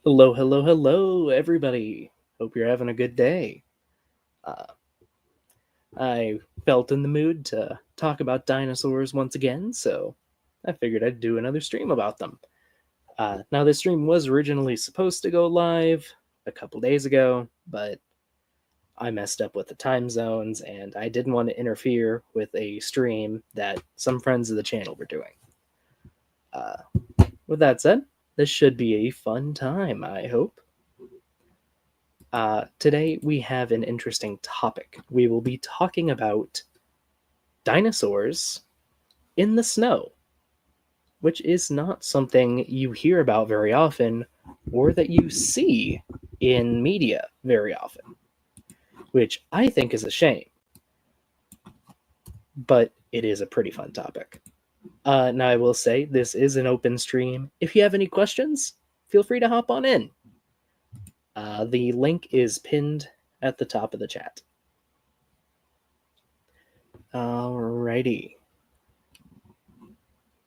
Hello, hello, hello, everybody. Hope you're having a good day. Uh, I felt in the mood to talk about dinosaurs once again, so I figured I'd do another stream about them. Now, this stream was originally supposed to go live a couple days ago, but I messed up with the time zones and I didn't want to interfere with a stream that some friends of the channel were doing. Uh, with that said, this should be a fun time, I hope. Today we have an interesting topic. We will be talking about dinosaurs in the snow, which is not something you hear about very often or that you see in media very often, which I think is a shame, but it is a pretty fun topic. Now, I will say this is an open stream. If you have any questions, feel free to hop on in. The link is pinned at the top of the chat. Alrighty.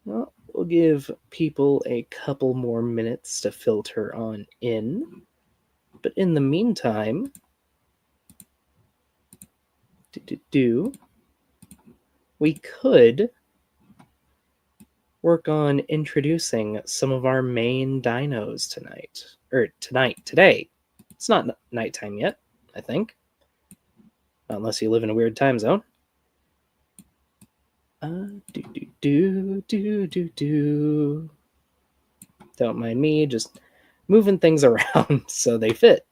Well, we'll give people a couple more minutes to filter on in. But in the meantime, we could work on introducing some of our main dinos today. It's not nighttime yet, I think. Unless you live in a weird time zone. Don't mind me, just moving things around so they fit.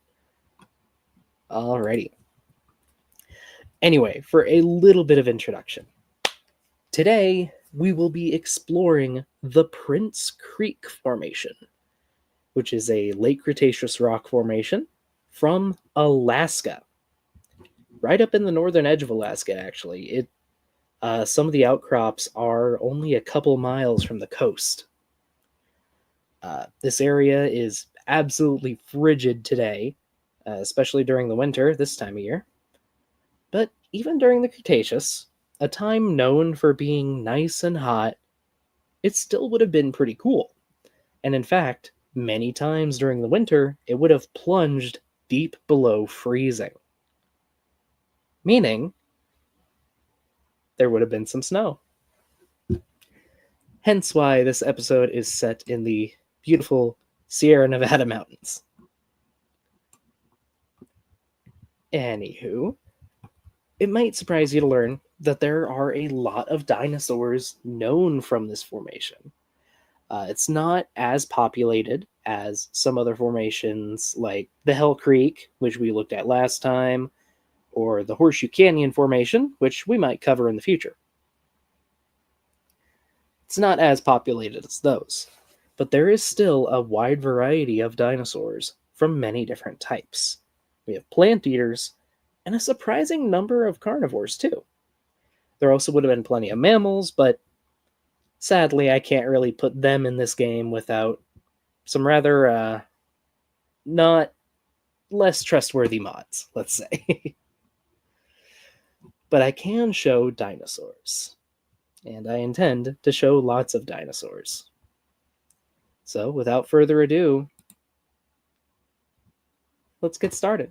Alrighty. Anyway, for a little bit of introduction. Today, we will be exploring the Prince Creek Formation, which is a late Cretaceous rock formation from Alaska. Right up in the northern edge of Alaska, actually. Some of the outcrops are only a couple miles from the coast. This area is absolutely frigid today, especially during the winter this time of year. But even during the Cretaceous, a time known for being nice and hot, it still would have been pretty cool. And in fact, many times during the winter, it would have plunged deep below freezing. Meaning, there would have been some snow. Hence why this episode is set in the beautiful Sierra Nevada mountains. Anywho, it might surprise you to learn that there are a lot of dinosaurs known from this formation. It's not as populated as some other formations like the Hell Creek, which we looked at last time, or the Horseshoe Canyon Formation, which we might cover in the future. It's not as populated as those, but there is still a wide variety of dinosaurs from many different types. We have plant eaters, and a surprising number of carnivores too. There also would have been plenty of mammals, but sadly I can't really put them in this game without some rather not less trustworthy mods, let's say. But I can show dinosaurs, and I intend to show lots of dinosaurs. So without further ado, let's get started.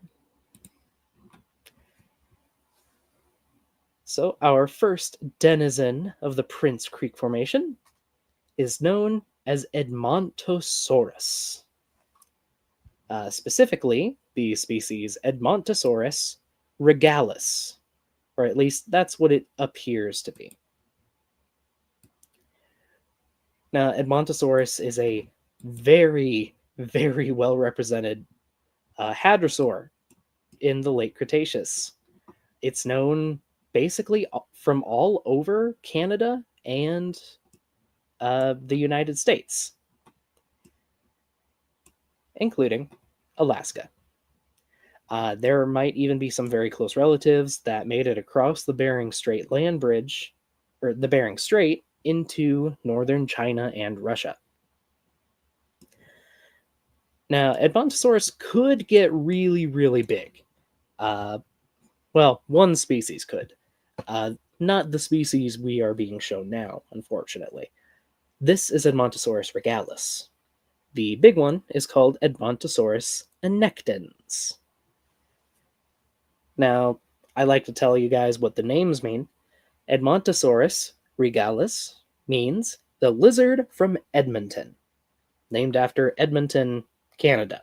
So our first denizen of the Prince Creek Formation is known as Edmontosaurus. Specifically, the species Edmontosaurus regalis, or at least that's what it appears to be. Now, Edmontosaurus is a very, very well represented hadrosaur in the late Cretaceous. It's known basically from all over Canada and the United States, including Alaska. There might even be some very close relatives that made it across the Bering Strait land bridge, or the Bering Strait, into northern China and Russia. Now, Edmontosaurus could get really, really big. Well, one species could. Not the species we are being shown now, unfortunately. This is Edmontosaurus regalis. The big one is called Edmontosaurus annectens. Now, I like to tell you guys what the names mean. Edmontosaurus regalis means the lizard from Edmonton, named after Edmonton, Canada.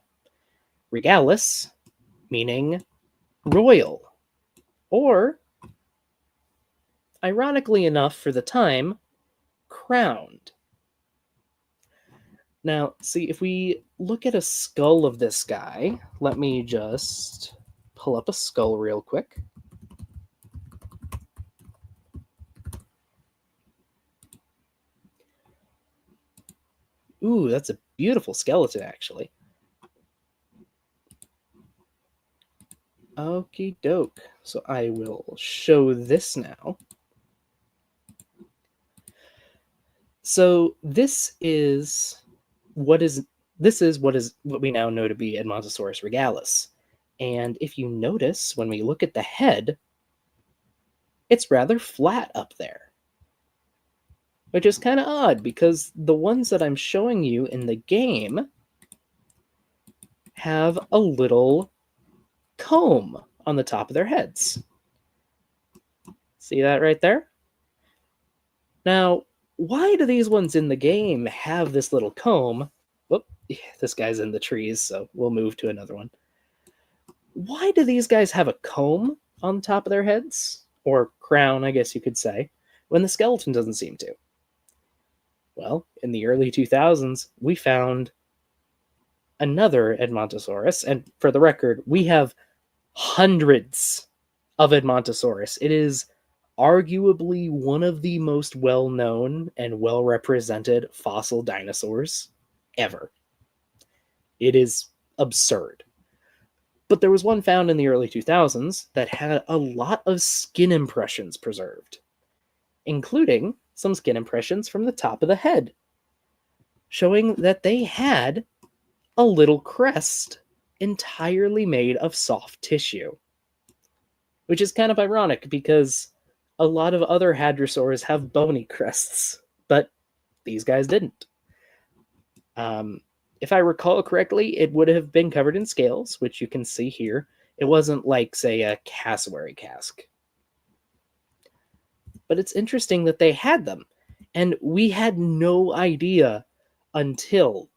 Regalis meaning royal, or, ironically enough for the time, crowned. Now, see, if we look at a skull of this guy, let me just pull up a skull real quick. Ooh, that's a beautiful skeleton, actually. Okie doke. So I will show this now. So this is what we now know to be Edmontosaurus regalis. And if you notice, when we look at the head, it's rather flat up there. Which is kind of odd, because the ones that I'm showing you in the game have a little comb on the top of their heads. See that right there? Now, why do these ones in the game have this little comb? Whoop, this guy's in the trees, so we'll move to another one. Why do these guys have a comb on top of their heads? Or crown, I guess you could say, when the skeleton doesn't seem to? Well, in the early 2000s, we found another Edmontosaurus, and for the record, we have hundreds of Edmontosaurus. It is arguably one of the most well-known and well-represented fossil dinosaurs ever. It is absurd. But there was one found in the early 2000s that had a lot of skin impressions preserved, including some skin impressions from the top of the head, showing that they had a little crest entirely made of soft tissue. Which is kind of ironic, because a lot of other hadrosaurs have bony crests, but these guys didn't. If I recall correctly, it would have been covered in scales, which you can see here. It wasn't like, say, a cassowary casque. But it's interesting that they had them, and we had no idea until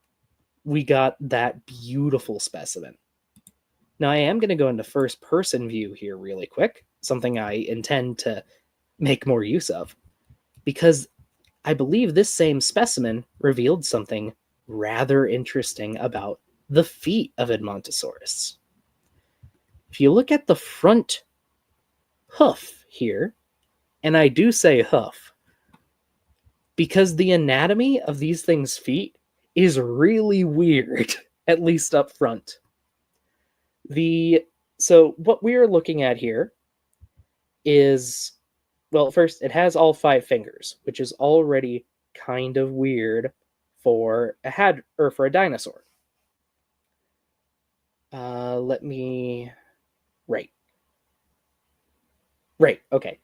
we got that beautiful specimen. Now, I am going to go into first-person view here really quick, something I intend to make more use of, because I believe this same specimen revealed something rather interesting about the feet of Edmontosaurus. If you look at the front hoof here, and I do say hoof, because the anatomy of these things' feet is really weird, at least up front. So what we're looking at here is, well, first, it has all 5 fingers, which is already kind of weird for a dinosaur. Right, okay.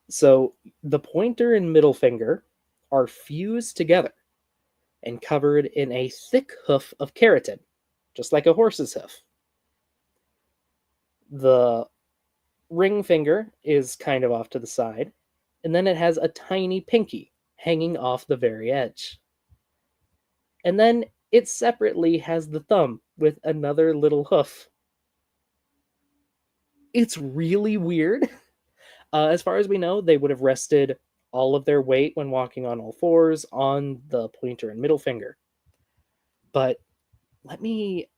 So the pointer and middle finger are fused together and covered in a thick hoof of keratin, just like a horse's hoof. The ring finger is kind of off to the side, and then it has a tiny pinky hanging off the very edge. And then it separately has the thumb with another little hoof. It's really weird. As far as we know, they would have rested all of their weight when walking on all fours on the pointer and middle finger. But let me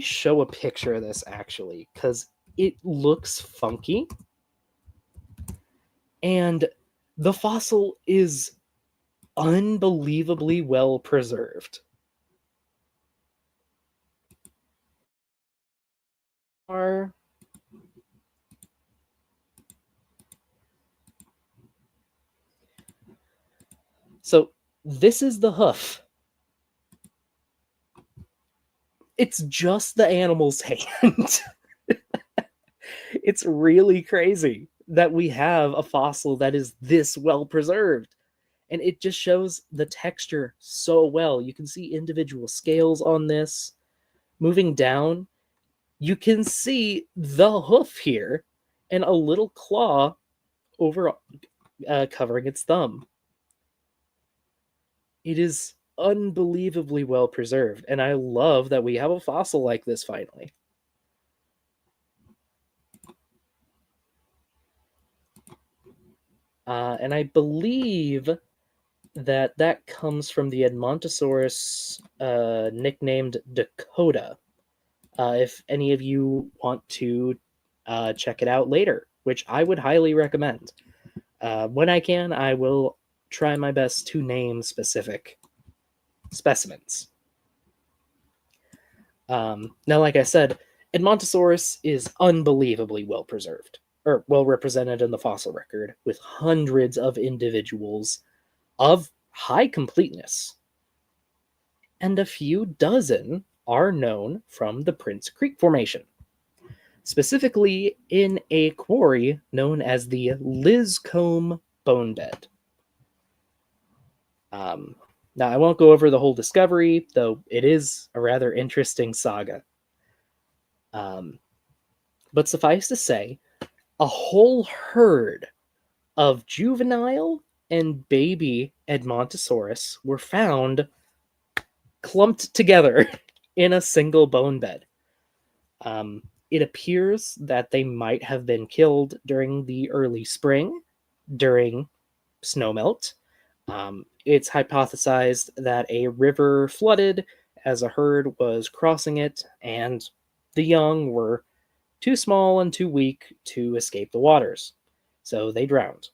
show a picture of this, actually, because it looks funky. And the fossil is unbelievably well preserved. So this is the hoof. It's just the animal's hand. It's really crazy that we have a fossil that is this well preserved. And it just shows the texture so well. You can see individual scales on this. Moving down, you can see the hoof here and a little claw over covering its thumb. It is unbelievably well preserved, and I love that we have a fossil like this finally. And I believe that comes from the Edmontosaurus nicknamed Dakota. If any of you want to check it out later, which I would highly recommend. When I can, I will try my best to name specific specimens. Now, like I said, Edmontosaurus is unbelievably well preserved, or well represented in the fossil record, with hundreds of individuals of high completeness. And a few dozen are known from the Prince Creek Formation, specifically in a quarry known as the Liscombe Bone Bed. Now, I won't go over the whole discovery, though it is a rather interesting saga. But suffice to say, a whole herd of juvenile and baby Edmontosaurus were found clumped together in a single bone bed. It appears that they might have been killed during the early spring, during snowmelt. It's hypothesized that a river flooded as a herd was crossing it, and the young were too small and too weak to escape the waters, so they drowned.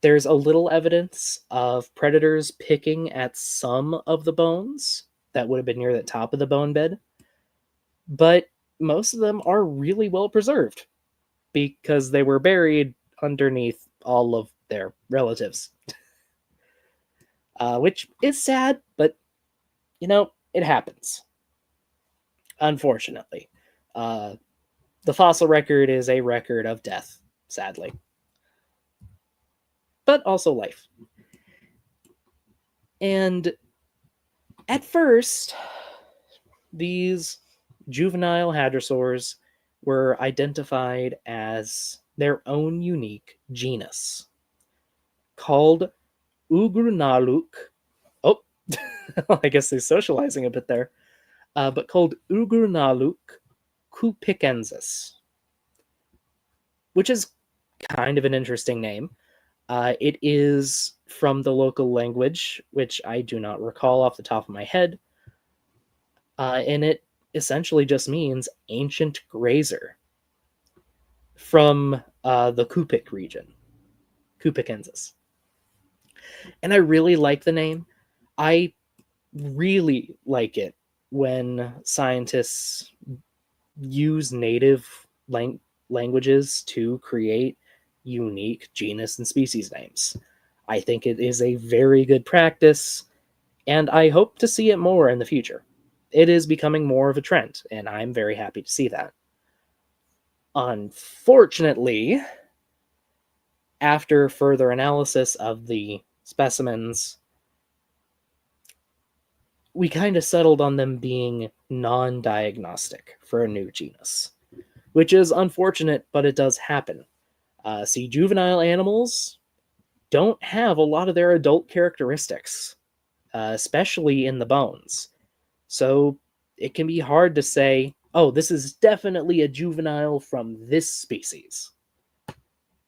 There's a little evidence of predators picking at some of the bones that would have been near the top of the bone bed, but most of them are really well preserved because they were buried underneath all of their relatives. Which is sad, but it happens. Unfortunately. The fossil record is a record of death, sadly. But also life. And at first, these juvenile hadrosaurs were identified as their own unique genus, called Ugrunaluk. Oh, I guess they're socializing a bit there. But called Ugrunaluk cupicensis, which is kind of an interesting name. It is from the local language, which I do not recall off the top of my head. And it essentially just means ancient grazer from the Cupic region, Cupicensis. And I really like the name. I really like it when scientists use native languages to create unique genus and species names. I think it is a very good practice, and I hope to see it more in the future. It is becoming more of a trend, and I'm very happy to see that. Unfortunately, after further analysis of the specimens, we kind of settled on them being non-diagnostic for a new genus, which is unfortunate, but it does happen. See, juvenile animals don't have a lot of their adult characteristics, especially in the bones. So it can be hard to say, oh, this is definitely a juvenile from this species.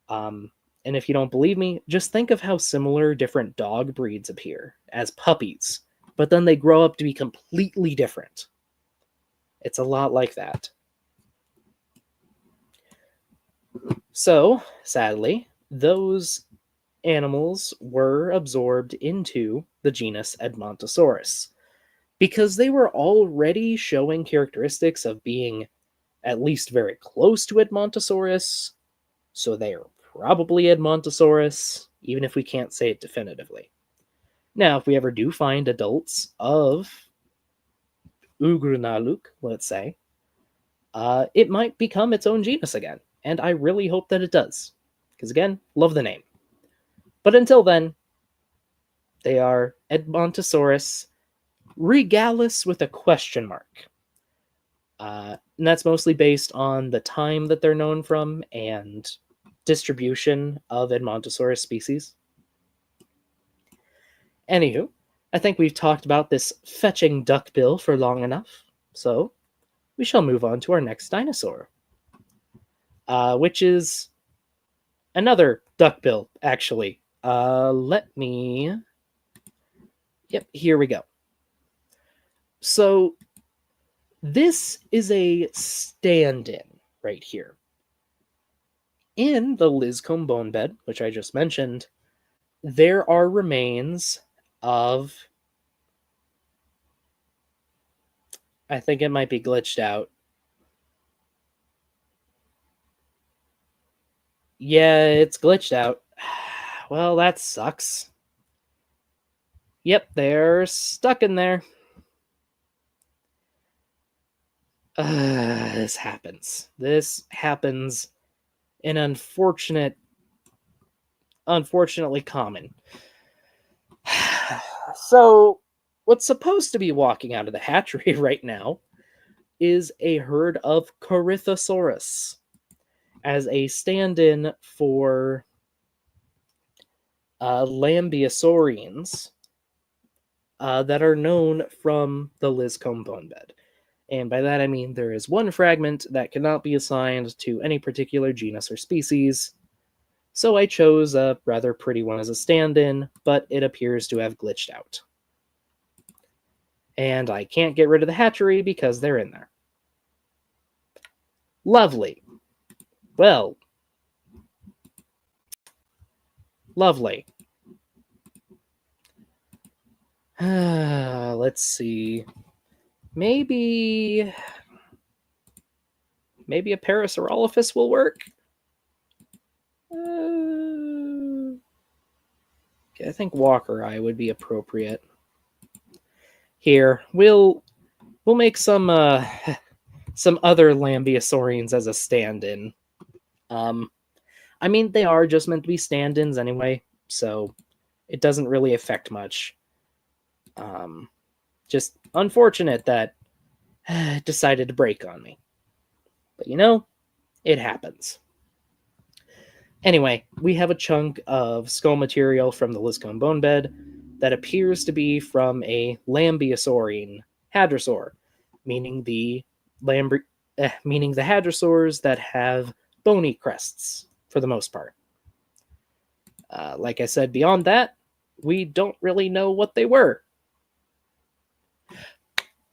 And if you don't believe me, just think of how similar different dog breeds appear as puppies, but then they grow up to be completely different. It's a lot like that. So, sadly, those animals were absorbed into the genus Edmontosaurus because they were already showing characteristics of being at least very close to Edmontosaurus, so they are probably Edmontosaurus, even if we can't say it definitively. Now, if we ever do find adults of Ugrunaluk, let's say, it might become its own genus again, and I really hope that it does, because again, love the name. But until then, They are Edmontosaurus regalis with a question mark. And that's mostly based on the time that they're known from and distribution of Edmontosaurus species. Anywho, I think we've talked about this fetching duckbill for long enough, so we shall move on to our next dinosaur, which is another duckbill, actually. Let me... Yep, here we go. So, this is a stand-in right here. In the Liscombe bone bed, which I just mentioned, there are remains of... I think it might be glitched out. Yeah, it's glitched out. Well, that sucks. Yep, they're stuck in there. This happens. This happens in unfortunately common. So, what's supposed to be walking out of the hatchery right now is a herd of Cretaceous as a stand-in for Lambeosaurians that are known from the Liscombe bone bed. And by that I mean there is one fragment that cannot be assigned to any particular genus or species. So I chose a rather pretty one as a stand-in, but it appears to have glitched out. And I can't get rid of the hatchery because they're in there. Lovely. Well, lovely. Let's see. Maybe a Parasaurolophus will work. I think Walker Eye would be appropriate. Here, we'll make some other Lambeosaurians as a stand-in. I mean, they are just meant to be stand-ins anyway, so it doesn't really affect much. Just unfortunate that it decided to break on me. But you know, it happens. Anyway, we have a chunk of skull material from the Liscombe bone bed that appears to be from a Lambeosaurian hadrosaur, meaning the hadrosaurs that have bony crests for the most part. Like I said, beyond that, we don't really know what they were.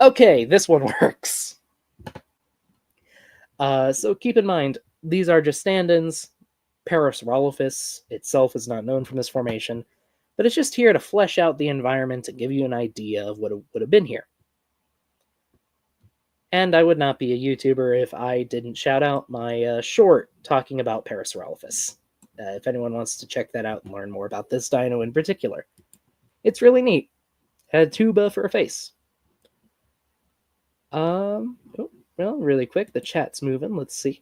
Okay, this one works. So keep in mind, these are just stand-ins. Parasaurolophus itself is not known from this formation, but it's just here to flesh out the environment and give you an idea of what would have been here. And I would not be a YouTuber if I didn't shout out my short talking about Parasaurolophus. If anyone wants to check that out and learn more about this dino in particular. It's really neat. Had a tuba for a face. Well, really quick, the chat's moving. Let's see.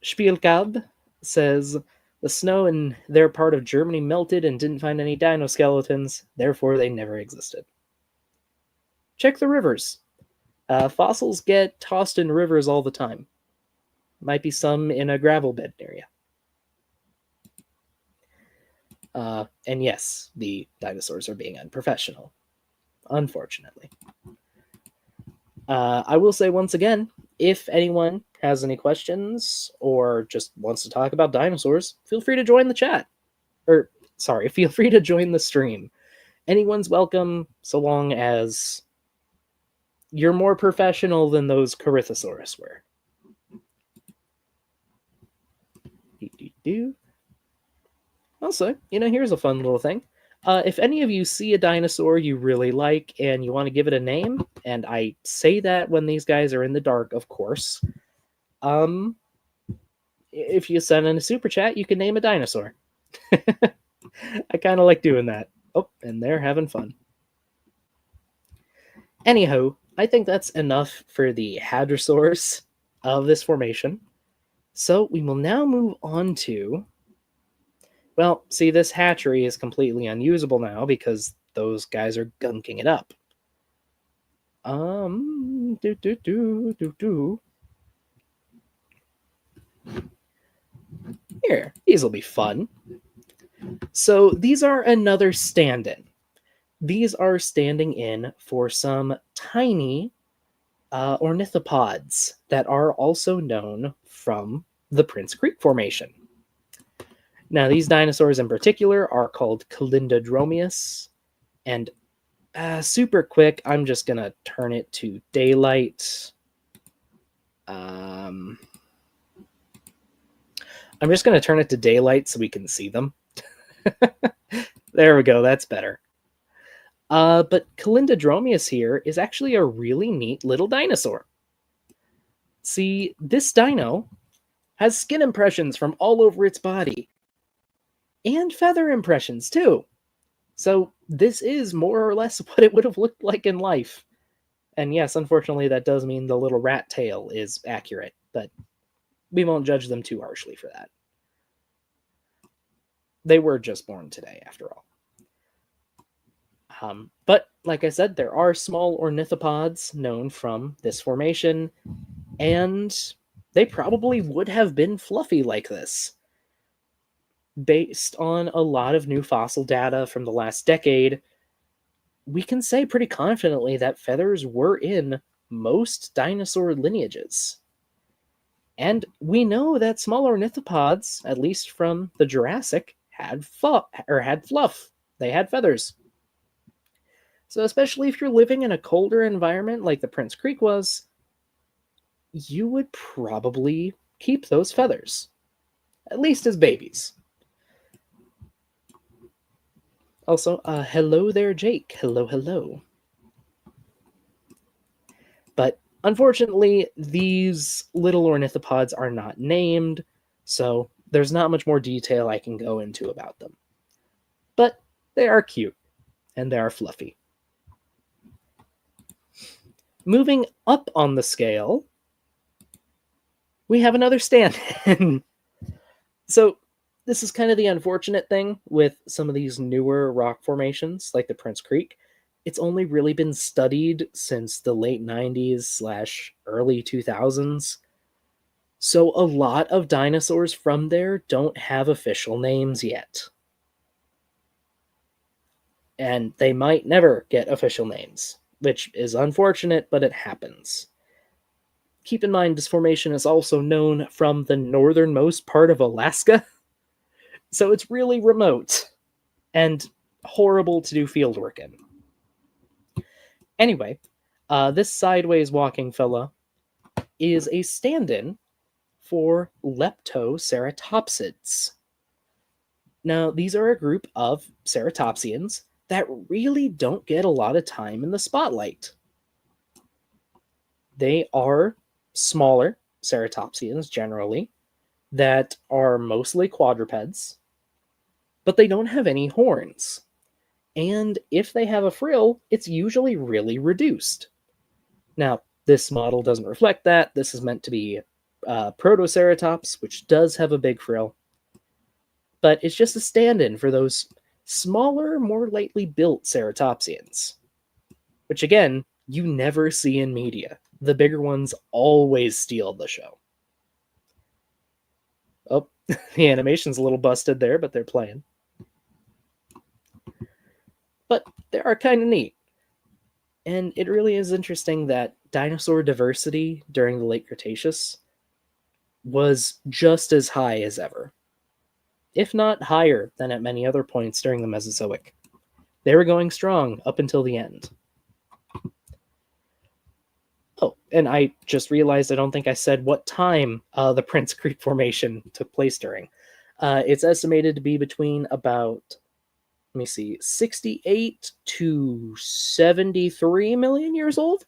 Spielkab says, the snow in their part of Germany melted and didn't find any dino skeletons, therefore they never existed. Check the rivers. Fossils get tossed in rivers all the time. Might be some in a gravel bed area. And yes, the dinosaurs are being unprofessional. Unfortunately. I will say once again, if anyone has any questions or just wants to talk about dinosaurs, feel free to join the chat. Feel free to join the stream. Anyone's welcome, so long as you're more professional than those Cretaceous were. Also, here's a fun little thing. If any of you see a dinosaur you really like and you want to give it a name, and I say that when these guys are in the dark, of course, if you send in a super chat, you can name a dinosaur. I kind of like doing that. Oh, and they're having fun. Anyhow, I think that's enough for the hadrosaurs of this formation. So we will now move on to Well, see, this hatchery is completely unusable now because those guys are gunking it up. Do do do do do. Here, these will be fun. So these are another stand-in. These are standing in for some tiny ornithopods that are also known from the Prince Creek Formation. Now, these dinosaurs in particular are called Calindodromeus, and super quick, I'm just going to turn it to daylight. I'm just going to turn it to daylight so we can see them. There we go, that's better. But Calindodromeus here is actually a really neat little dinosaur. See, this dino has skin impressions from all over its body, and feather impressions too. So this is more or less what it would have looked like in life. And yes, unfortunately, that does mean the little rat tail is accurate, but we won't judge them too harshly for that. They were just born today, after all. But like I said, there are small ornithopods known from this formation, and they probably would have been fluffy like this. Based on a lot of new fossil data from the last decade, we can say pretty confidently that feathers were in most dinosaur lineages. And we know that small ornithopods, at least from the Jurassic, had fluff. They had feathers. So especially if you're living in a colder environment like the Prince Creek was, you would probably keep those feathers, at least as babies. Also, hello there, Jake. Hello, hello. But unfortunately, these little ornithopods are not named, so there's not much more detail I can go into about them. But they are cute, and they are fluffy. Moving up on the scale, we have another stand-in. So this is kind of the unfortunate thing with some of these newer rock formations, like the Prince Creek. It's only really been studied since the late 90s / early 2000s. So a lot of dinosaurs from there don't have official names yet. And they might never get official names, which is unfortunate, but it happens. Keep in mind, this formation is also known from the northernmost part of Alaska, so it's really remote and horrible to do fieldwork in. Anyway, this sideways walking fella is a stand-in for Leptoceratopsids. Now, these are a group of ceratopsians that really don't get a lot of time in the spotlight. They are smaller ceratopsians generally that are mostly quadrupeds, but they don't have any horns. And if they have a frill, it's usually really reduced. Now, this model doesn't reflect that. This is meant to be Protoceratops, which does have a big frill. But it's just a stand-in for those smaller, more lightly built ceratopsians, which again, you never see in media. The bigger ones always steal the show. Oh, the animation's a little busted there, but they're playing. But they are kind of neat. And it really is interesting that dinosaur diversity during the late Cretaceous was just as high as ever, if not higher than at many other points during the Mesozoic. They were going strong up until the end. Oh, and I just realized I don't think I said what time the Prince Creek Formation took place during. It's estimated to be between about, 68 to 73 million years old.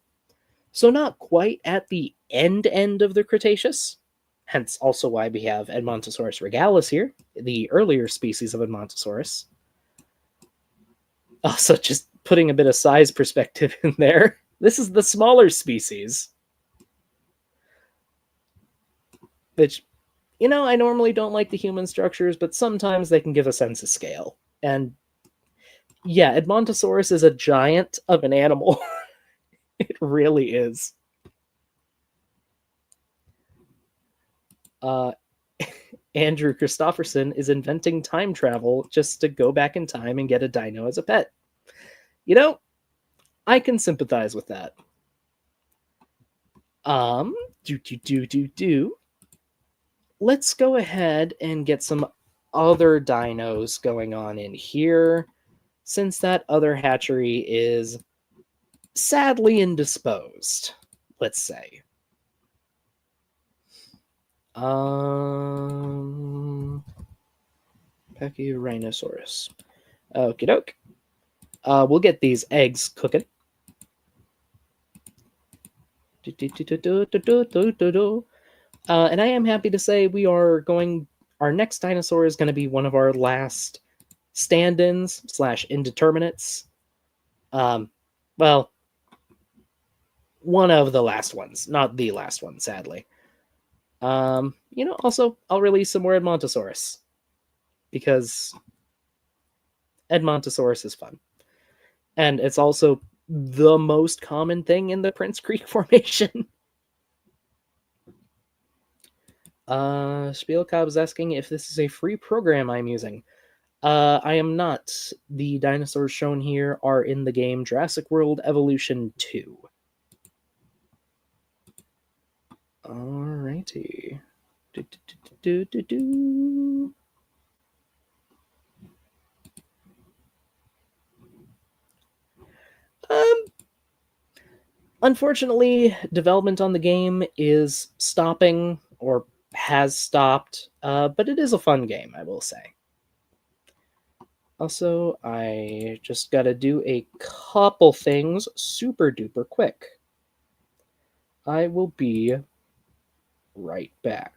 So not quite at the end of the Cretaceous. Hence also why we have Edmontosaurus regalis here, the earlier species of Edmontosaurus. Also, just putting a bit of size perspective in there. This is the smaller species, which I normally don't like the human structures, but sometimes they can give a sense of scale. And yeah, Edmontosaurus is a giant of an animal. It really is. Uh, Andrew Christofferson is inventing time travel just to go back in time and get a dino as a pet. You know, I can sympathize with that. Um, do. Let's go ahead and get some other dinos going on in here, since that other hatchery is sadly indisposed, let's say. Pachyrhinosaurus. Okie doke. We'll get these eggs cooking. And I am happy to say our next dinosaur is going to be one of our last stand-ins / indeterminates. Well, one of the last ones, not the last one, sadly. Also, I'll release some more Edmontosaurus, because Edmontosaurus is fun. And it's also the most common thing in the Prince Creek Formation. Spielkop is asking if this is a free program I'm using. I am not. The dinosaurs shown here are in the game Jurassic World Evolution 2. Alrighty. Unfortunately, development on the game is stopping, or has stopped, but it is a fun game, I will say. Also, I just gotta do a couple things super duper quick. I will be right back.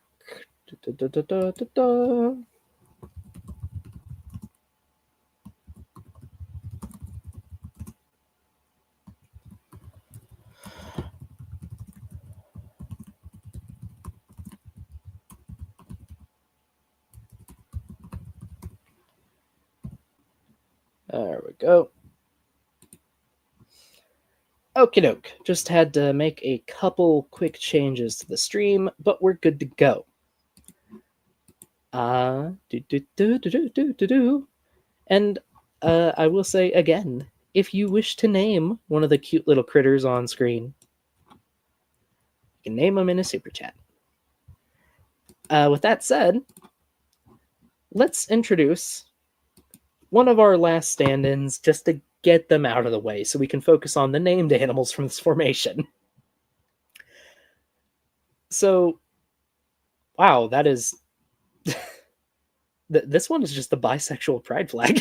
There we go. Okie doke. Just had to make a couple quick changes to the stream, but we're good to go. And I will say again, if you wish to name one of the cute little critters on screen, you can name them in a super chat. With that said, let's introduce one of our last stand-ins just to get them out of the way so we can focus on the named animals from this formation. So, wow, that is... this one is just the bisexual pride flag.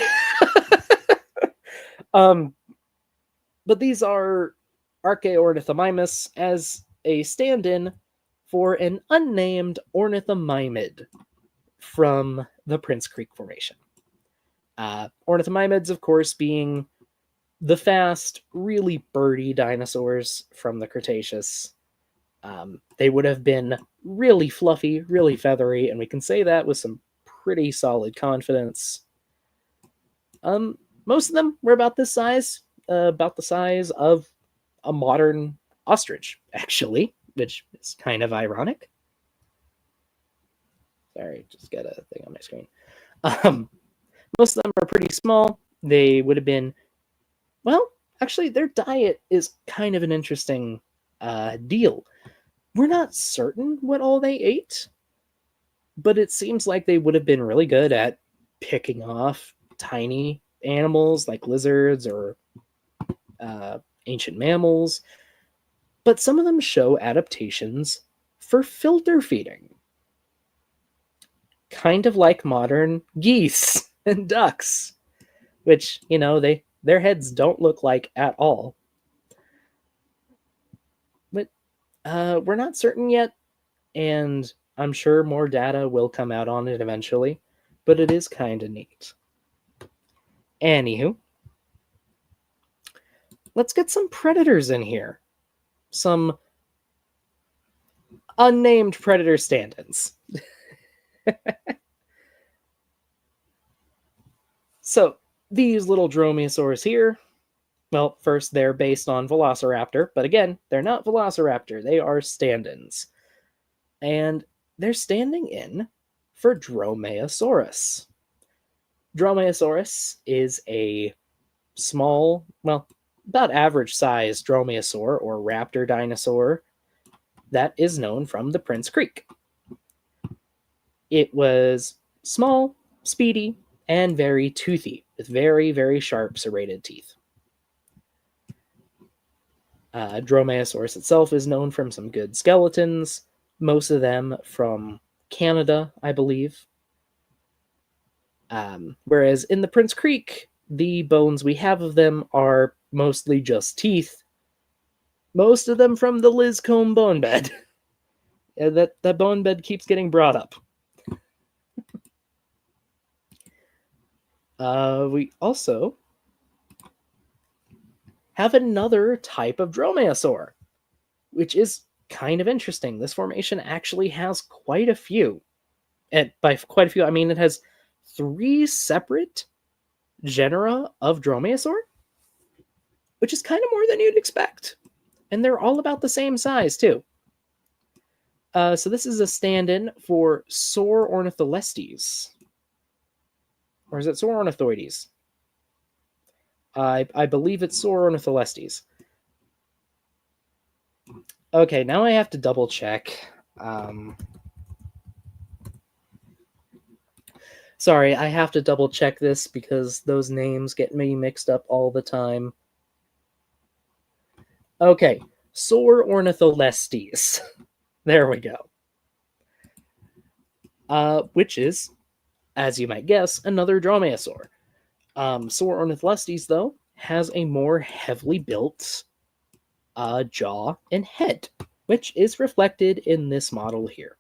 But these are Archaeornithomimus as a stand-in for an unnamed ornithomimid from the Prince Creek Formation. Ornithomimids, of course, being the fast, really birdy dinosaurs from the Cretaceous. They would have been really fluffy, really feathery, and we can say that with some pretty solid confidence. Most of them were about this size, about the size of a modern ostrich, actually, which is kind of ironic. Sorry, just got a thing on my screen. Most of them are pretty small. They would have been, well, actually, their diet is kind of an interesting deal. We're not certain what all they ate, but it seems like they would have been really good at picking off tiny animals like lizards or ancient mammals. But some of them show adaptations for filter feeding, kind of like modern geese and ducks, which, their heads don't look like at all. But we're not certain yet, and I'm sure more data will come out on it eventually, but it is kind of neat. Anywho, let's get some predators in here. Some unnamed predator stand-ins. So, these little dromaeosaurs here, well, first, they're based on Velociraptor, but again, they're not Velociraptor, they are stand ins. And they're standing in for Dromaeosaurus. Dromaeosaurus is a small, well, about average sized dromaeosaur or raptor dinosaur that is known from the Prince Creek. It was small, speedy, and very toothy, with very, very sharp serrated teeth. Dromaeosaurus itself is known from some good skeletons, most of them from Canada, I believe. Whereas in the Prince Creek, the bones we have of them are mostly just teeth, most of them from the Liscombe bone bed. that bone bed keeps getting brought up. We also have another type of dromaeosaur, which is kind of interesting. This formation actually has quite a few. And by quite a few, I mean it has 3 separate genera of dromaeosaur, which is kind of more than you'd expect. And they're all about the same size, too. So this is a stand-in for Saurornitholestes. Or is it Saurornithoides? I believe it's Saurornitholestes. Okay, now I have to double check. Sorry, I have to double check this because those names get me mixed up all the time. Okay, Saurornitholestes. There we go. Which is, as you might guess, another dromaeosaur. Saurornitholestes, though, has a more heavily built jaw and head, which is reflected in this model here.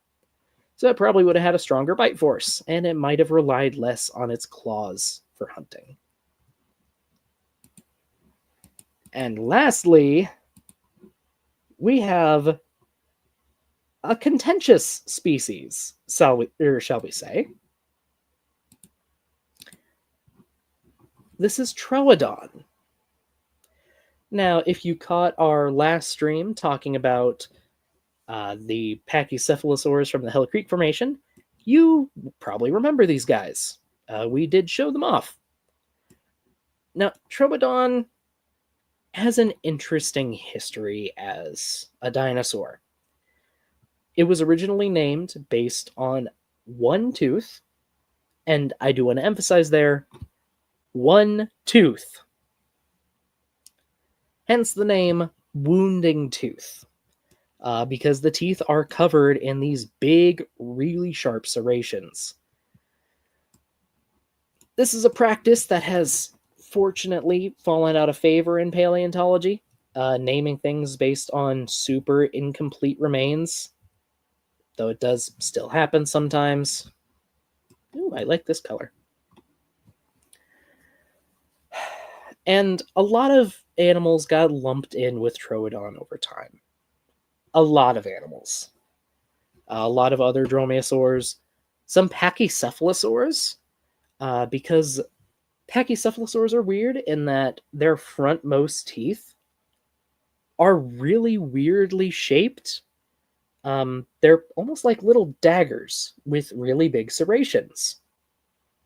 So it probably would have had a stronger bite force, and it might have relied less on its claws for hunting. And lastly, we have a contentious species, shall we say. This is Troodon. Now, if you caught our last stream talking about the Pachycephalosaurs from the Hill Creek Formation, you probably remember these guys. We did show them off. Now, Troodon has an interesting history as a dinosaur. It was originally named based on one tooth, and I do want to emphasize there, one tooth. Hence the name Wounding Tooth, because the teeth are covered in these big, really sharp serrations. This is a practice that has fortunately fallen out of favor in paleontology, naming things based on super incomplete remains, though it does still happen sometimes. Ooh, I like this color. And a lot of animals got lumped in with Troodon over time. A lot of animals. A lot of other dromaeosaurs. Some pachycephalosaurs, because pachycephalosaurs are weird in that their frontmost teeth are really weirdly shaped. They're almost like little daggers with really big serrations.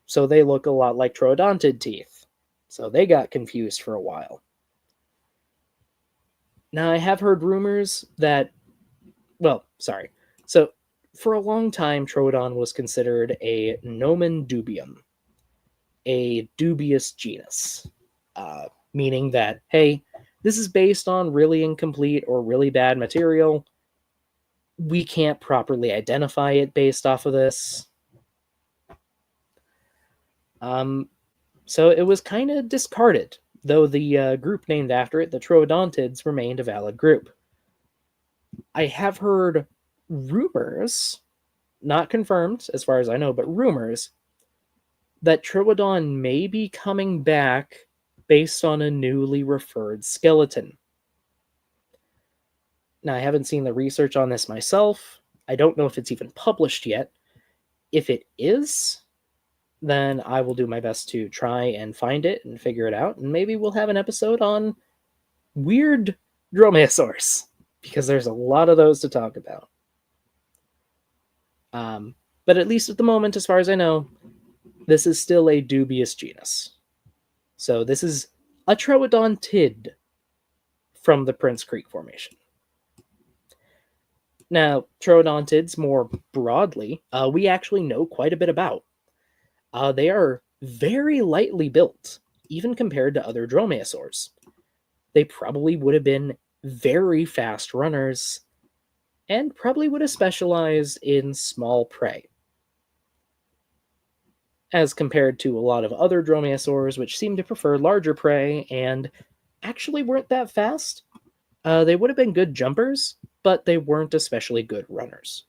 So they look a lot like troodontid teeth. So they got confused for a while. Now, I have heard rumors that, So, for a long time, Troodon was considered a nomen dubium, a dubious genus, meaning that, hey, this is based on really incomplete or really bad material. We can't properly identify it based off of this. So it was kind of discarded, though the group named after it, the Troodontids, remained a valid group. I have heard rumors, not confirmed as far as I know, but rumors, that Troodon may be coming back based on a newly referred skeleton. Now, I haven't seen the research on this myself. I don't know if it's even published yet, If it is, then I will do my best to try and find it and figure it out, and maybe we'll have an episode on weird dromaeosaurs, because there's a lot of those to talk about. But at least at the moment, as far as I know, this is still a dubious genus. So this is a troodontid from the Prince Creek Formation. Now, troodontids more broadly, we actually know quite a bit about. They are very lightly built, even compared to other dromaeosaurs. They probably would have been very fast runners, and probably would have specialized in small prey. As compared to a lot of other dromaeosaurs, which seem to prefer larger prey and actually weren't that fast. They would have been good jumpers, but they weren't especially good runners.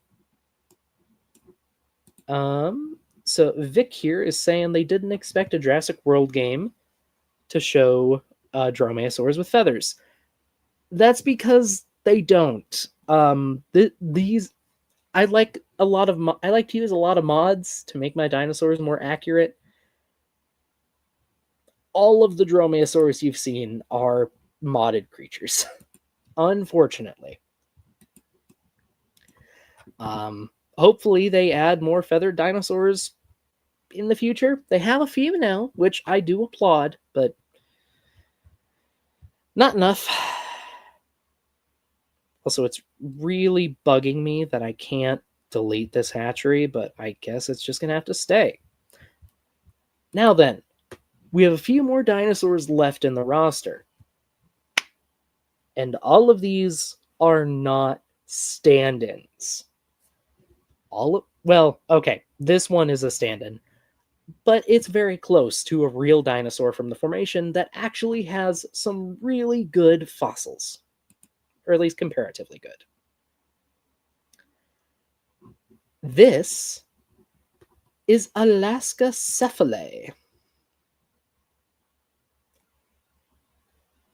So Vic here is saying they didn't expect a Jurassic World game to show dromaeosaurs with feathers. That's because they don't. These I like a lot of I like to use a lot of mods to make my dinosaurs more accurate. All of the dromaeosaurs you've seen are modded creatures, unfortunately. Hopefully they add more feathered dinosaurs in the future. They have a few now, which I do applaud, but not enough. Also, it's really bugging me that I can't delete this hatchery, but I guess it's just going to have to stay. Now then, we have a few more dinosaurs left in the roster. And all of these are not stand-ins. Well, okay, this one is a stand-in, but it's very close to a real dinosaur from the formation that actually has some really good fossils, or at least comparatively good. This is Alaska cephalae.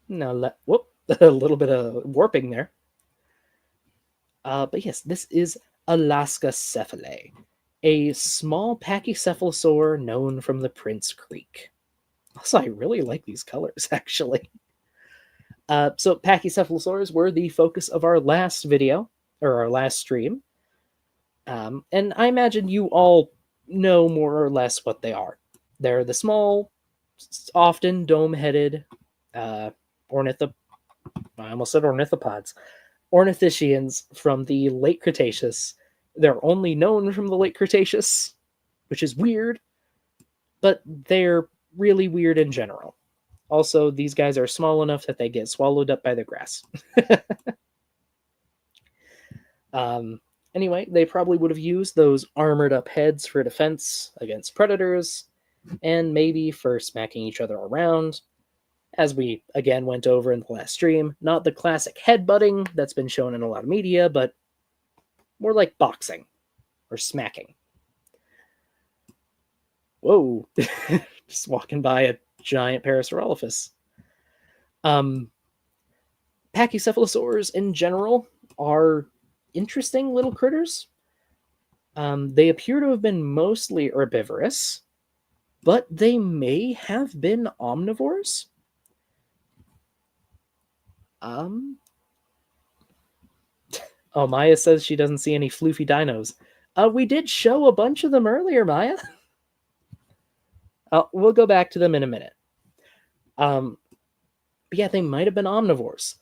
Now, whoop, a little bit of warping there. But yes, this is Alaska cephalae, a small pachycephalosaur known from the Prince Creek. Also, I really like these colors, actually. So pachycephalosaurs were the focus of our last video, or our last stream. And I imagine you all know more or less what they are. They're the small, often dome-headed I almost said ornithopods. Ornithischians from the late Cretaceous. They're only known from the late Cretaceous, which is weird, but they're really weird in general. Also, these guys are small enough that they get swallowed up by the grass. Anyway, they probably would have used those armored up heads for defense against predators, and maybe for smacking each other around. As we again went over in the last stream, not the classic headbutting that's been shown in a lot of media, but more like boxing or smacking. Whoa, just walking by a giant Parasaurolophus. Pachycephalosaurs in general are interesting little critters. They appear to have been mostly herbivorous, but they may have been omnivores. Oh, Maya says she doesn't see any floofy dinos. We did show a bunch of them earlier, Maya. We'll go back to them in a minute. But yeah, they might have been omnivores.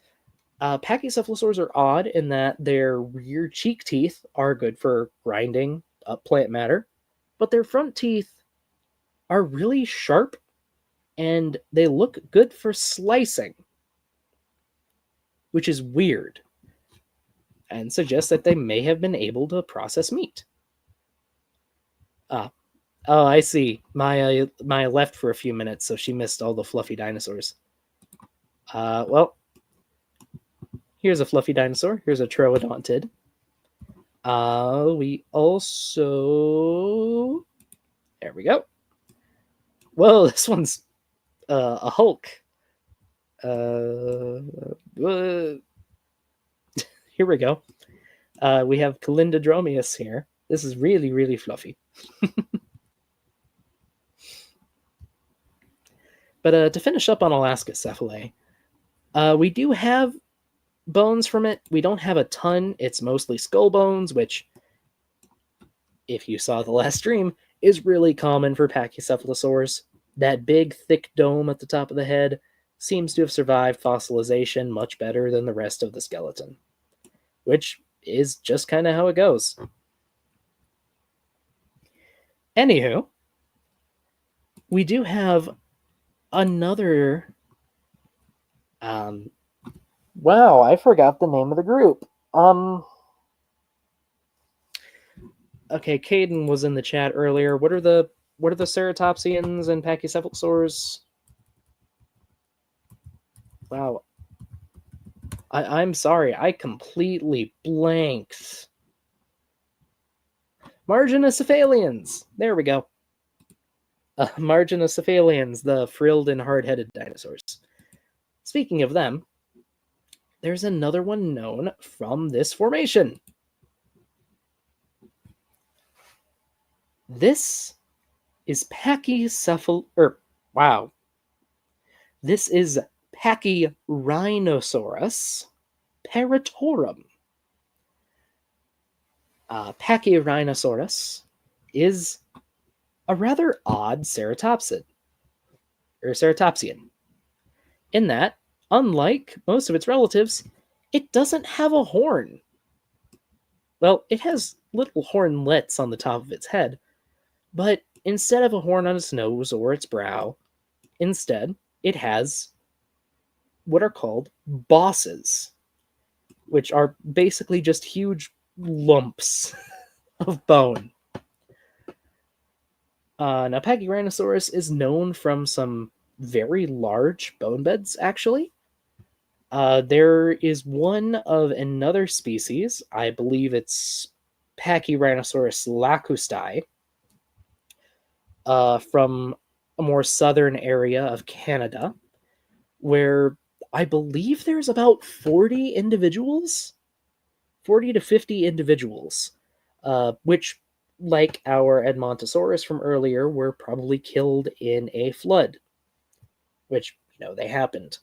Pachycephalosaurs are odd in that their rear cheek teeth are good for grinding up plant matter, but their front teeth are really sharp and they look good for slicing, which is weird and suggests that they may have been able to process meat. Oh, I see. Maya left for a few minutes, so she missed all the fluffy dinosaurs. Well, here's a fluffy dinosaur. Here's a troodontid. We also... There we go. Whoa, this one's a Hulk. Here we go. We have Calindrodromeus here. This is really, really fluffy. But to finish up on Alaskacephalae, we do have bones from it. We don't have a ton. It's mostly skull bones, which, if you saw the last stream, is really common for Pachycephalosaurs. That big, thick dome at the top of the head seems to have survived fossilization much better than the rest of the skeleton, which is just kind of how it goes. Anywho, we do have another. Wow, I forgot the name of the group. Okay, Caden was in the chat earlier. What are the ceratopsians and pachycephalosaurs? Wow. I'm sorry, I completely blanked. Marginocephalians! There we go. Marginocephalians, the frilled and hard-headed dinosaurs. Speaking of them, there's another one known from this formation. This is This is Pachyrhinosaurus paratorum. Pachyrhinosaurus is a rather odd ceratopsian, in that, unlike most of its relatives, it doesn't have a horn. Well, it has little hornlets on the top of its head, but instead of a horn on its nose or its brow, instead, it has what are called bosses, which are basically just huge lumps of bone. Now, Pachyrhinosaurus is known from some very large bone beds, actually. There is one of another species, I believe it's Pachyrhinosaurus lacustae, from a more southern area of Canada, where I believe there's about 40 individuals, 40 to 50 individuals, which, like our Edmontosaurus from earlier, were probably killed in a flood, which, they happened.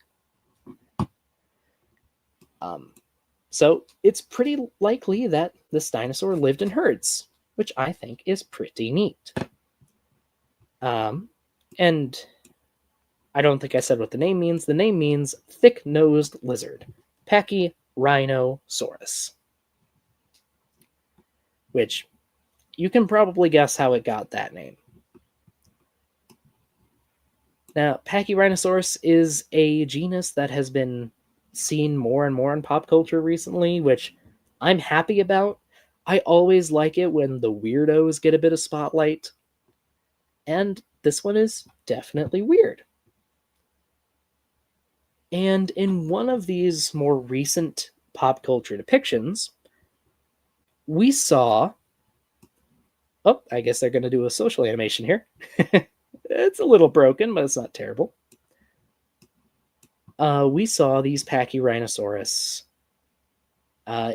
So it's pretty likely that this dinosaur lived in herds, which I think is pretty neat. And I don't think I said what the name means. The name means thick-nosed lizard, Pachyrhinosaurus, which you can probably guess how it got that name. Now, Pachyrhinosaurus is a genus that has been seen more and more in pop culture recently, which I'm happy about. I always like it when the weirdos get a bit of spotlight, and this one is definitely weird. And in one of these more recent pop culture depictions, we saw... Oh, I guess they're going to do a social animation here. It's a little broken, but it's not terrible. We saw these Pachyrhinosaurus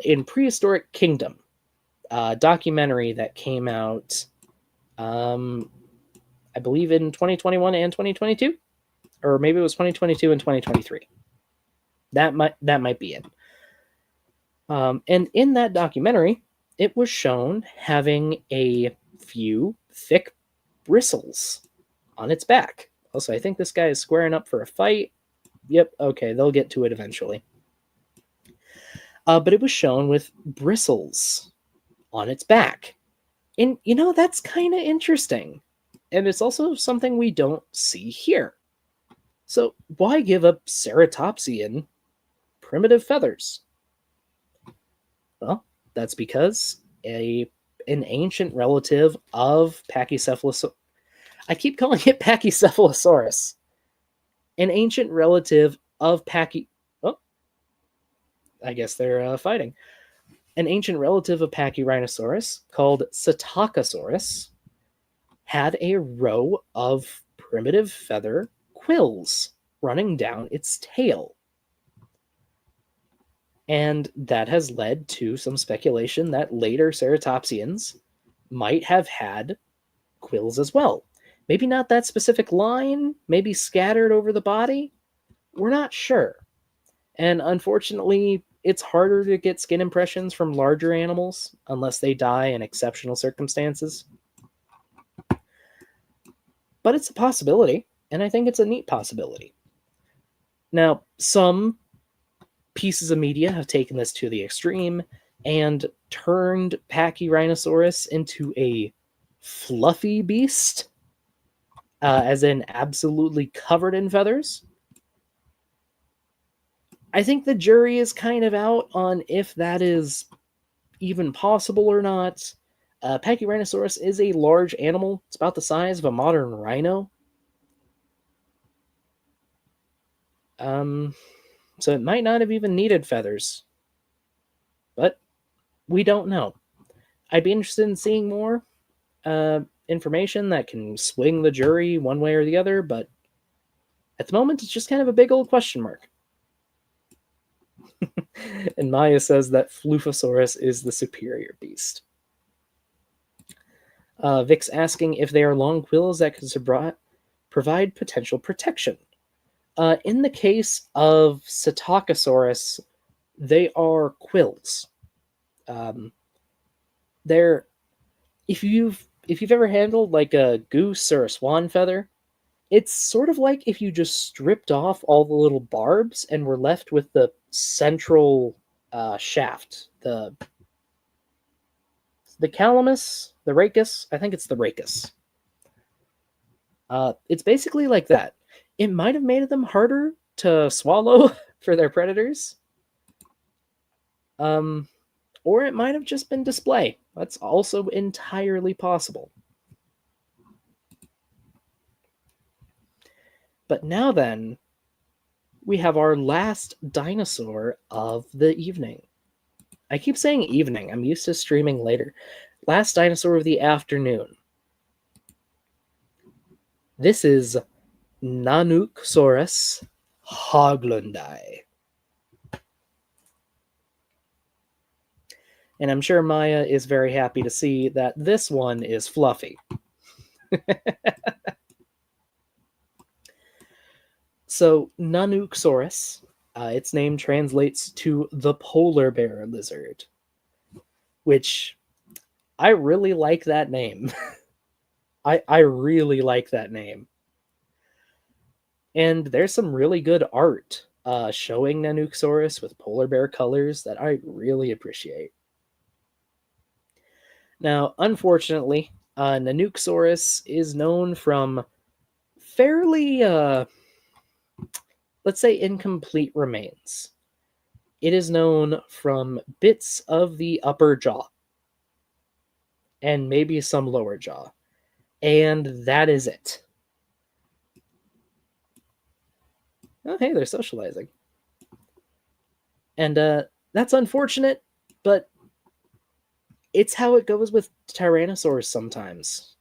in Prehistoric Kingdom, a documentary that came out, I believe, in 2021 and 2022, or maybe it was 2022 and 2023. That might be it. And in that documentary, it was shown having a few thick bristles on its back. Also, I think this guy is squaring up for a fight. Yep, okay, they'll get to it eventually. But it was shown with bristles on its back. And, that's kind of interesting. And it's also something we don't see here. So why give a ceratopsian primitive feathers? Well, that's because an ancient relative of Pachycephalosaurus... I keep calling it Pachycephalosaurus. An ancient relative of Oh, I guess they're fighting. An ancient relative of Pachyrhinosaurus, called Psittacosaurus, had a row of primitive feather quills running down its tail. And that has led to some speculation that later ceratopsians might have had quills as well. Maybe not that specific line, maybe scattered over the body. We're not sure. And unfortunately, it's harder to get skin impressions from larger animals unless they die in exceptional circumstances. But it's a possibility, and I think it's a neat possibility. Now, some pieces of media have taken this to the extreme and turned Pachyrhinosaurus into a fluffy beast, as in absolutely covered in feathers. I think the jury is kind of out on if that is even possible or not. Pachyrhinosaurus is a large animal. It's about the size of a modern rhino. So it might not have even needed feathers. But we don't know. I'd be interested in seeing more information that can swing the jury one way or the other, but at the moment, it's just kind of a big old question mark. And Maya says that Fluphosaurus is the superior beast. Vic's asking if they are long quills that could provide potential protection. In the case of Psittacosaurus, they are quills. They're if you've ever handled like a goose or a swan feather, it's sort of like if you just stripped off all the little barbs and were left with the central shaft, the calamus, the rachis. I think it's the rachis. It's basically like that. It might have made them harder to swallow for their predators. Or it might have just been display. That's also entirely possible. But now then, we have our last dinosaur of the evening. I keep saying evening. I'm used to streaming later. Last dinosaur of the afternoon. This is Nanuqsaurus hoglundi. And I'm sure Maya is very happy to see that this one is fluffy. So, Nanuqsaurus, its name translates to the polar bear lizard, which I really like that name. I really like that name. And there's some really good art showing Nanuqsaurus with polar bear colors that I really appreciate. Now, unfortunately, Nanuqsaurus is known from fairly, let's say, incomplete remains. It is known from bits of the upper jaw and maybe some lower jaw. And that is it. Oh, hey, they're socializing. And that's unfortunate, but it's how it goes with tyrannosaurs sometimes.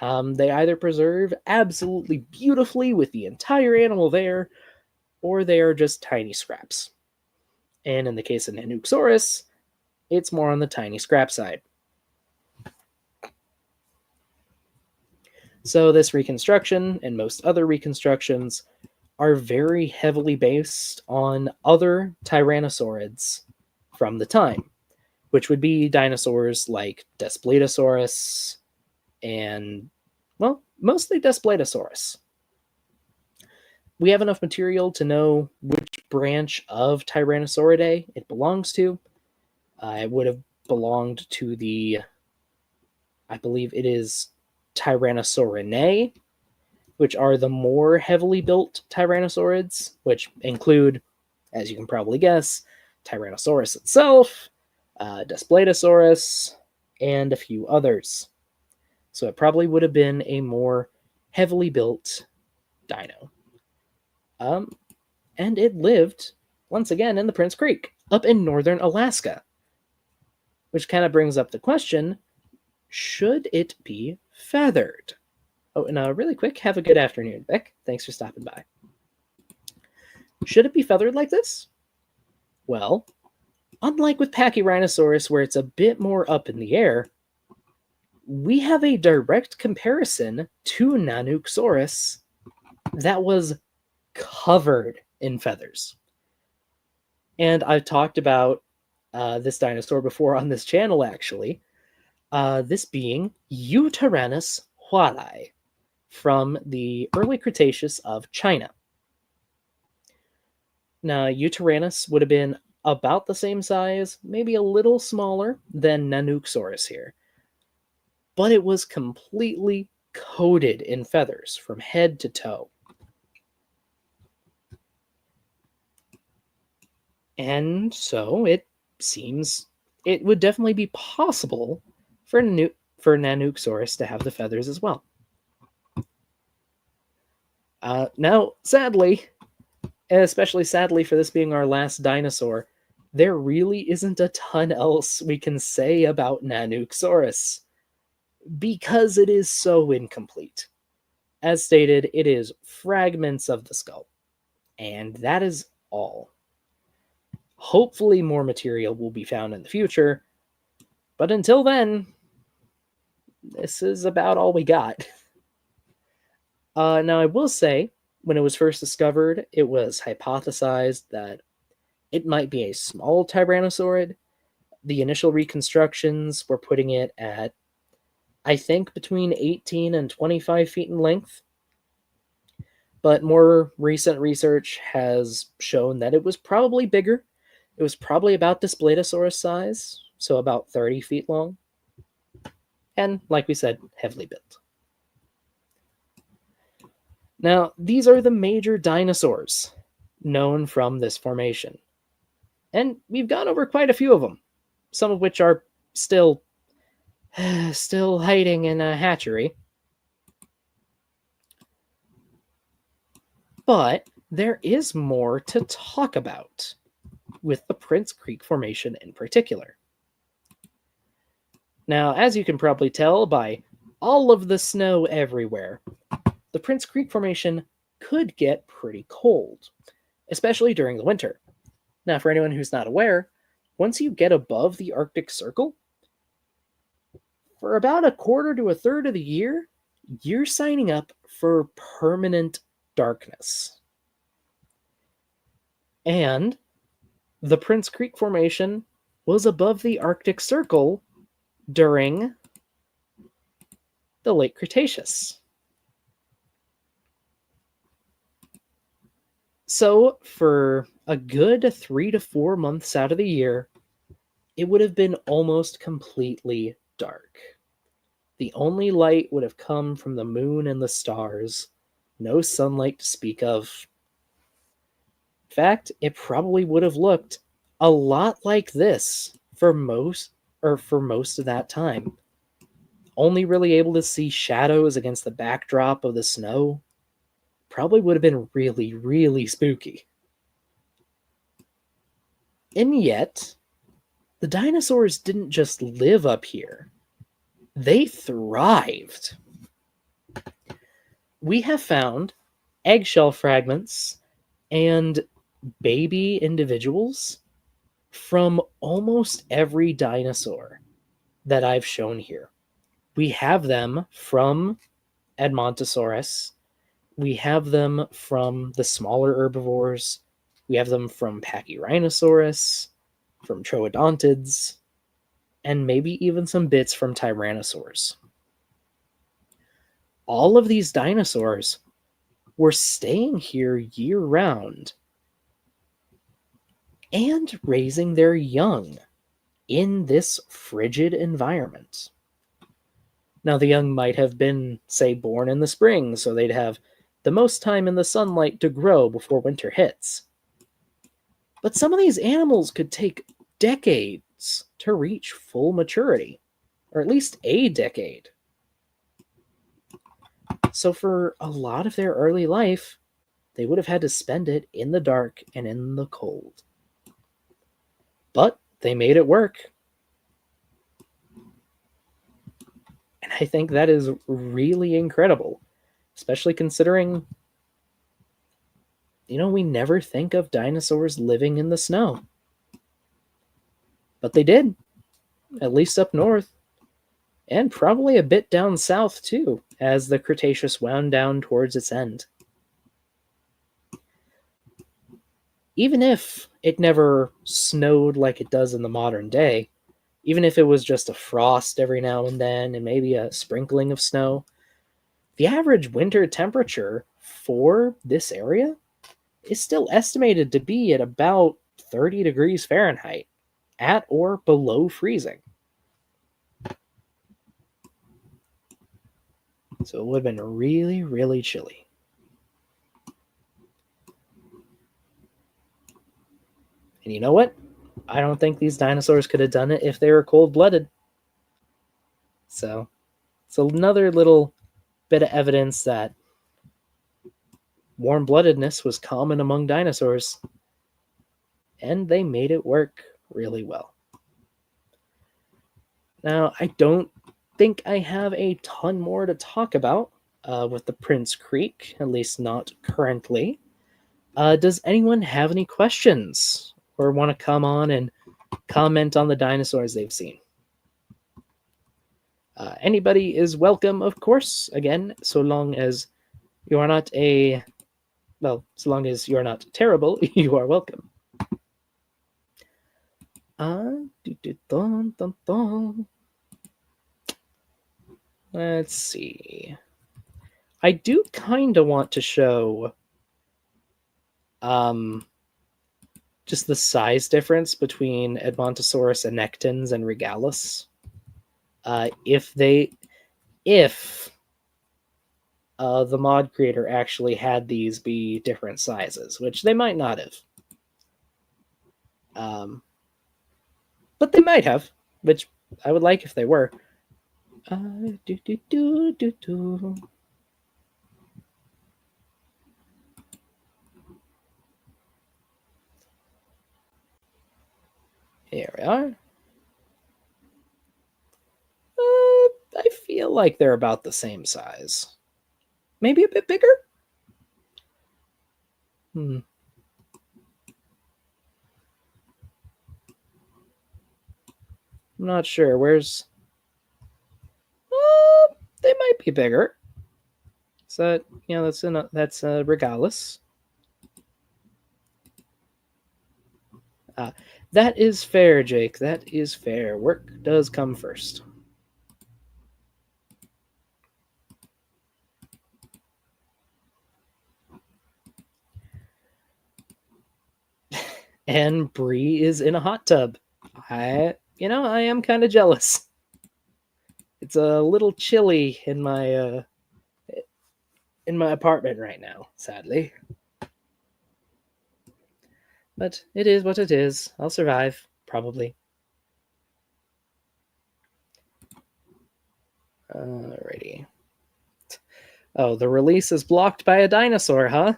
They either preserve absolutely beautifully with the entire animal there, or they are just tiny scraps. And in the case of Nanuqsaurus, it's more on the tiny scrap side. So this reconstruction, and most other reconstructions, are very heavily based on other tyrannosaurids from the time, which would be dinosaurs like Daspletosaurus and, well, mostly Daspletosaurus. We have enough material to know which branch of Tyrannosauridae it belongs to. It would have belonged to the, I believe it is Tyrannosaurinae, which are the more heavily built tyrannosaurids, which include, as you can probably guess, Tyrannosaurus itself, Daspletosaurus, and a few others. So it probably would have been a more heavily built dino. And it lived, once again, in the Prince Creek, up in northern Alaska. Which kind of brings up the question, should it be feathered? Oh, and really quick, have a good afternoon, Beck. Thanks for stopping by. Should it be feathered like this? Well, unlike with Pachyrhinosaurus, where it's a bit more up in the air, we have a direct comparison to Nanuqsaurus that was covered in feathers. And I've talked about this dinosaur before on this channel, actually. This being Yutyrannus hualai from the early Cretaceous of China. Now, Yutyrannus would have been about the same size, maybe a little smaller than Nanuqsaurus here, but it was completely coated in feathers from head to toe. And so it seems it would definitely be possible for Nanuqsaurus to have the feathers as well. Now, sadly, and especially sadly for this being our last dinosaur, there really isn't a ton else we can say about Nanuqsaurus because it is so incomplete. As stated, it is fragments of the skull, and that is all. Hopefully more material will be found in the future, but until then, this is about all we got. Now, I will say, when it was first discovered, it was hypothesized that it might be a small tyrannosaurid. The initial reconstructions were putting it at, I think, between 18 and 25 feet in length. But more recent research has shown that it was probably bigger. It was probably about Displetosaurus size, so about 30 feet long. And, like we said, heavily built. Now, these are the major dinosaurs known from this formation. And we've gone over quite a few of them, some of which are still hiding in a hatchery. But there is more to talk about with the Prince Creek Formation in particular. Now, as you can probably tell by all of the snow everywhere, the Prince Creek Formation could get pretty cold, especially during the winter. Now, for anyone who's not aware, once you get above the Arctic Circle, for about a quarter to a third of the year, you're signing up for permanent darkness. And the Prince Creek Formation was above the Arctic Circle during the late Cretaceous. So, for a good 3 to 4 months out of the year, it would have been almost completely dark. The only light would have come from the moon and the stars, no sunlight to speak of. In fact, it probably would have looked a lot like this for most of that time. Only really able to see shadows against the backdrop of the snow. Probably would have been really, really spooky. And yet, the dinosaurs didn't just live up here. They thrived. We have found eggshell fragments and baby individuals from almost every dinosaur that I've shown here. We have them from Edmontosaurus. We have them from the smaller herbivores. We have them from Pachyrhinosaurus, from Troodontids, and maybe even some bits from Tyrannosaurs. All of these dinosaurs were staying here year-round and raising their young in this frigid environment. Now, the young might have been, say, born in the spring, so they'd have the most time in the sunlight to grow before winter hits. But some of these animals could take decades to reach full maturity, or at least a decade. So for a lot of their early life, they would have had to spend it in the dark and in the cold. But they made it work. And I think that is really incredible, especially considering, we never think of dinosaurs living in the snow. But they did, at least up north. and probably a bit down south too, as the Cretaceous wound down towards its end. Even if it never snowed like it does in the modern day, even if it was just a frost every now and then and maybe a sprinkling of snow, the average winter temperature for this area is still estimated to be at about 30 degrees Fahrenheit, at or below freezing. So it would have been really, really chilly. And you know what? I don't think these dinosaurs could have done it if they were cold blooded. So it's another little bit of evidence that warm bloodedness was common among dinosaurs, and they made it work really well. Now, I don't think I have a ton more to talk about with the Prince Creek, at least not currently. Does anyone have any questions or want to come on and comment on the dinosaurs they've seen? Anybody is welcome, of course, again, so long as you are not so long as you're not terrible, you are welcome. Let's see. I do kind of want to show just the size difference between Edmontosaurus annectens and Regalis. If the mod creator actually had these be different sizes, which they might not have. But they might have, which I would like if they were. Here we are. I feel like they're about the same size. Maybe a bit bigger? I'm not sure. Where's... they might be bigger. So, that's Regalis. That is fair, Jake. That is fair. Work does come first. And Bree is in a hot tub. I am kind of jealous. It's a little chilly in my apartment right now, sadly. But it is what it is. I'll survive, probably. Alrighty. Oh, the release is blocked by a dinosaur, huh?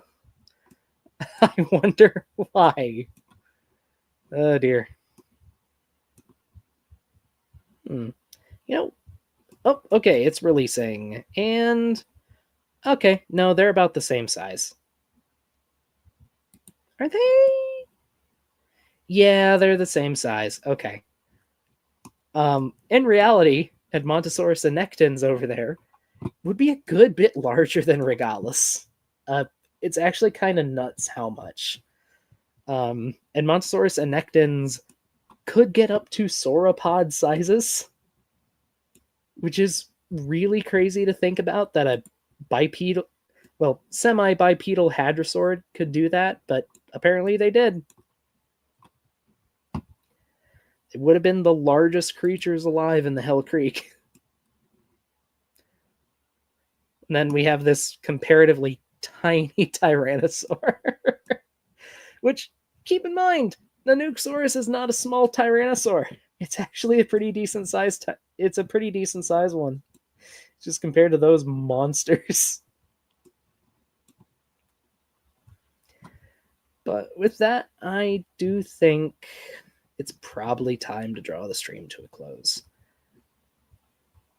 I wonder why. Oh dear. Oh, okay, it's releasing. And okay, no, they're about the same size. Are they? Yeah, they're the same size. Okay. In reality, Edmontosaurus annectens over there would be a good bit larger than Regalis. It's actually kind of nuts how much. Edmontosaurus annectens could get up to sauropod sizes, which is really crazy to think about, that a semi-bipedal hadrosaur could do that, but apparently they did. It would have been the largest creatures alive in the Hell Creek. And then we have this comparatively tiny Tyrannosaur. Which, keep in mind, Nanuqsaurus is not a small Tyrannosaur. It's actually a pretty decent size. It's a pretty decent size one, just compared to those monsters. But with that, I do think it's probably time to draw the stream to a close.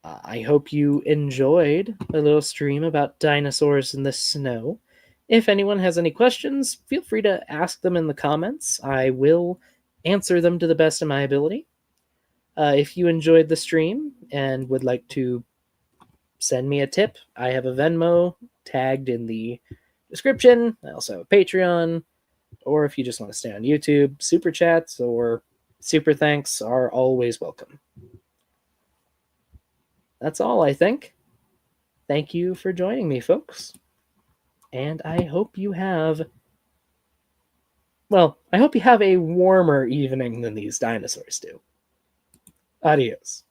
I hope you enjoyed a little stream about dinosaurs in the snow. If anyone has any questions, feel free to ask them in the comments. I will answer them to the best of my ability. If you enjoyed the stream and would like to send me a tip, I have a Venmo tagged in the description. I also have a Patreon. Or if you just want to stay on YouTube, super chats or super thanks are always welcome. That's all, I think. Thank you for joining me, folks. And I hope you have. Well, I hope you have a warmer evening than these dinosaurs do. Adios.